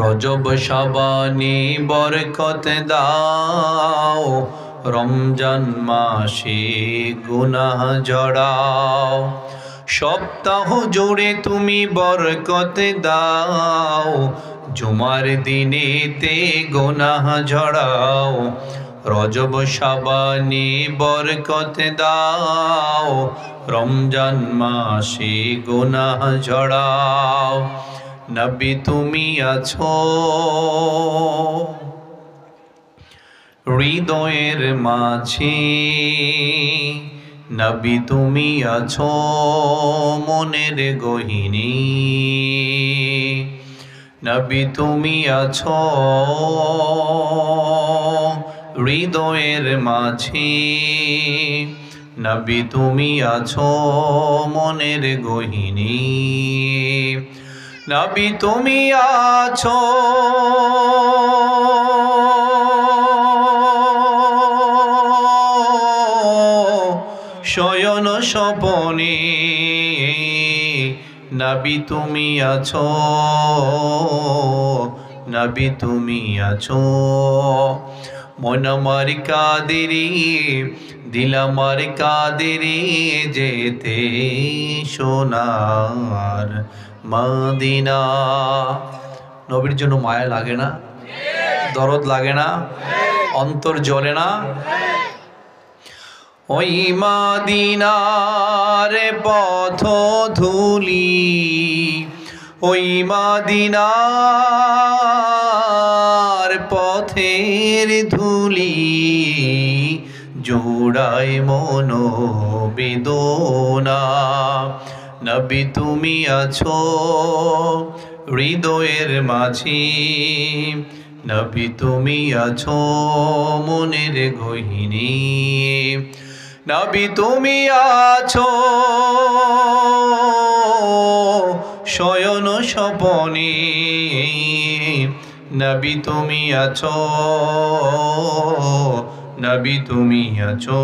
রজব শাবানি বরকত দাও, রমজান মাসে গুনাহ ঝরাও। সপ্তাহ জুড়ে তুমি বরকত দাও, জুমার দিনেতে গুনাহ ঝরাও। রজব শাবানি বরকত দাও, রমজান মাসে গুনাহ ঝরাও। নবী তুমি আছো হৃদয়ের মাঝে, নবী তুমি আছো মনের গহীনে, নবী তুমি আছো হৃদয়ের মাঝে, নবী তুমি আছো মনের গহীনে, নবী তুমি আছো শয়ন স্বপনে, নবী তুমি আছো, নবী তুমি আছো। মন আমার কাদেরে, দিল আমার কাদেরে, যেতে সোনার মদিনা। নবীর জন্য মায়া লাগে না? দরদ লাগে না? অন্তর জ্বলে না? ওই মদিনার পথ ধুলি, ওই মদিনার পথের ধুলি, জোড়ায় মন বেদনা। নবী তুমি আছো হৃদয়ের মাঝে, নবী তুমি আছো মনের গহীনে, নবী তুমি আছো শয়ন স্বপনে, নবী তুমি আছো, নবী তুমি আছো।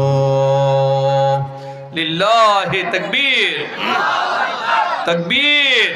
লিল্লাহি তাকবীর, তাকবীর।